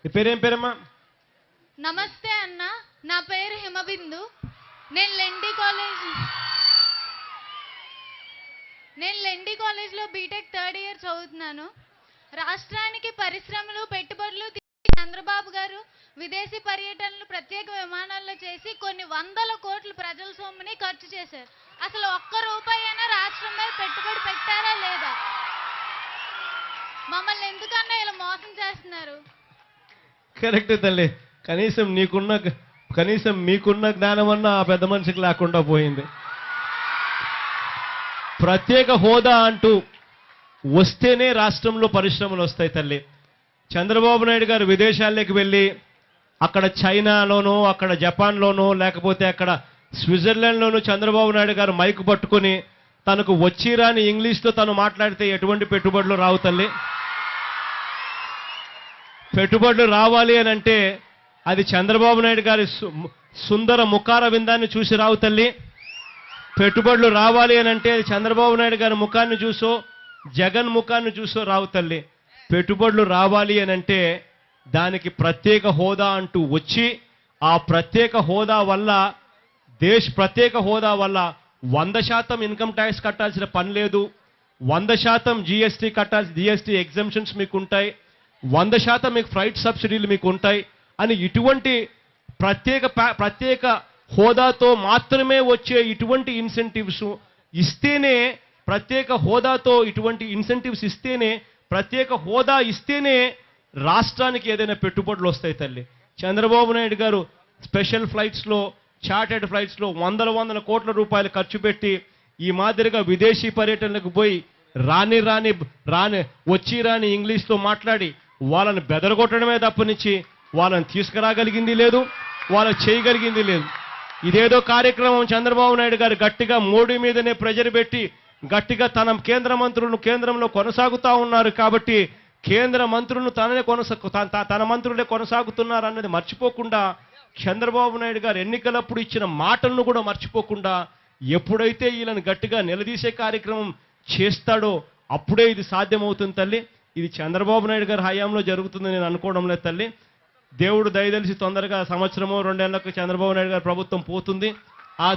నీ పేరేం పేరమ్మా? నమస్తే అన్న, నా పేరు హిమబిందు. నేను లెండి కాలేజ్లో బీటెక్ థర్డ్ ఇయర్ చదువుతున్నాను. రాష్ట్రానికి పరిశ్రమలు పెట్టుబడులు చంద్రబాబు గారు విదేశీ పర్యటనలు ప్రత్యేక విమానాల్లో చేసి కొన్ని వందల కోట్లు ప్రజల సొమ్ముని ఖర్చు చేశారు. అసలు ఒక్క రూపాయి అయినా రాష్ట్రం మీద పెట్టుబడి పెట్టారా లేదా? మమ్మల్ని ఎందుకన్నా ఇలా మోసం చేస్తున్నారు? కరెక్ట్ తల్లి. కనీసం మీకున్న జ్ఞానం అన్నా ఆ పెద్ద మనిషికి లేకుండా పోయింది. ప్రత్యేక హోదా అంటూ వస్తేనే రాష్ట్రంలో పరిశ్రమలు వస్తాయి తల్లి. చంద్రబాబు నాయుడు గారు విదేశాల్లోకి వెళ్ళి అక్కడ చైనాలోనో అక్కడ జపాన్లోనో లేకపోతే అక్కడ స్విట్జర్లాండ్లోనూ చంద్రబాబు నాయుడు గారు మైకు పట్టుకొని తనకు వచ్చిరాని ఇంగ్లీష్తో తను మాట్లాడితే ఎటువంటి పెట్టుబడులు రావు తల్లి. పెట్టుబడులు రావాలి అని అంటే అది చంద్రబాబు నాయుడు గారి సుందర ముఖార విందాన్ని చూసి రావు తల్లి. పెట్టుబడులు రావాలి అని అంటే చంద్రబాబు నాయుడు గారి ముఖాన్ని చూసో జగన్ ముఖాన్ని చూసో రావు తల్లి. పెట్టుబడులు రావాలి అని అంటే దానికి ప్రత్యేక హోదా అంటూ వచ్చి ఆ ప్రత్యేక హోదా వల్ల ప్రత్యేక హోదా వల్ల 100% ఇన్కమ్ ట్యాక్స్ కట్టాల్సిన పని లేదు, 100% జీఎస్టీ కట్టాల్సిన జీఎస్టీ ఎగ్జంప్షన్స్ మీకు ఉంటాయి, 100% మీకు ఫ్లైట్ సబ్సిడీలు మీకు ఉంటాయి అని ఇటువంటి ప్రత్యేక హోదాతో మాత్రమే వచ్చే ఇటువంటి ఇన్సెంటివ్స్ ఇస్తేనే ప్రత్యేక హోదాతో ఇటువంటి ఇన్సెంటివ్స్ ఇస్తేనే ప్రత్యేక హోదా ఇస్తేనే రాష్ట్రానికి ఏదైనా పెట్టుబడులు వస్తాయి తల్లి. చంద్రబాబు నాయుడు గారు స్పెషల్ ఫ్లైట్స్లో చార్టెడ్ ఫ్లైట్స్లో వందల కోట్ల రూపాయలు ఖర్చు పెట్టి ఈ మాదిరిగా విదేశీ పర్యటనలకు పోయి రాని ఇంగ్లీష్తో మాట్లాడి వాళ్ళని బెదరగొట్టడమే తప్పనిచ్చి వాళ్ళని తీసుకురాగలిగింది లేదు, వాళ్ళని చేయగలిగింది లేదు. ఇదేదో కార్యక్రమం చంద్రబాబు నాయుడు గారు గట్టిగా మోడీ మీదనే ప్రెజర్ పెట్టి గట్టిగా తన కేంద్ర మంత్రులను కేంద్రంలో కొనసాగుతూ ఉన్నారు కాబట్టి కేంద్ర మంత్రులను తన మంత్రులే కొనసాగుతున్నారు అన్నది మర్చిపోకుండా చంద్రబాబు నాయుడు గారు ఎన్నికలప్పుడు ఇచ్చిన మాటలను కూడా మర్చిపోకుండా ఎప్పుడైతే వీళ్ళని గట్టిగా నిలదీసే కార్యక్రమం చేస్తాడో అప్పుడే ఇది సాధ్యమవుతుంది తల్లి. ఇది చంద్రబాబు నాయుడు గారి హయాంలో జరుగుతుందని నేను అనుకోవడం లేదు తల్లి. దేవుడు దయదలిసి తొందరగా సంవత్సరమో 2 ఏళ్లకు చంద్రబాబు నాయుడు గారి ప్రభుత్వం పోతుంది. ఆ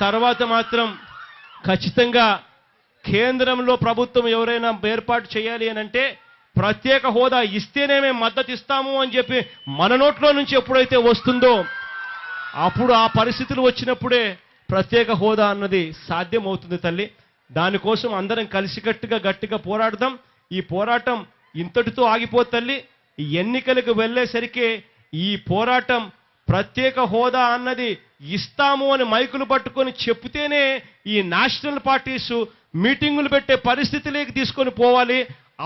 తర్వాత మాత్రం ఖచ్చితంగా కేంద్రంలో ప్రభుత్వం ఎవరైనా ఏర్పాటు చేయాలి అని అంటే ప్రత్యేక హోదా ఇస్తేనే మేము మద్దతు ఇస్తాము అని చెప్పి మన నోట్లో నుంచి ఎప్పుడైతే వస్తుందో అప్పుడు ఆ పరిస్థితులు వచ్చినప్పుడే ప్రత్యేక హోదా అన్నది సాధ్యమవుతుంది తల్లి. దానికోసం అందరం కలిసికట్టుగా గట్టిగా పోరాడదాం. ఈ పోరాటం ఇంతటితో ఆగిపోతల్లి. ఈ ఎన్నికలకు వెళ్ళేసరికి ఈ పోరాటం ప్రత్యేక హోదా అన్నది ఇస్తాము అని మైకులు పట్టుకొని చెప్తేనే ఈ నేషనల్ పార్టీస్ మీటింగులు పెట్టే పరిస్థితిలోకి తీసుకొని పోవాలి.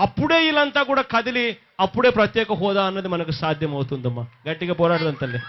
అప్పుడే వీళ్ళంతా కూడా కదిలి అప్పుడే ప్రత్యేక హోదా అన్నది మనకు సాధ్యమవుతుందమ్మా. గట్టిగా పోరాడదాం తల్లి.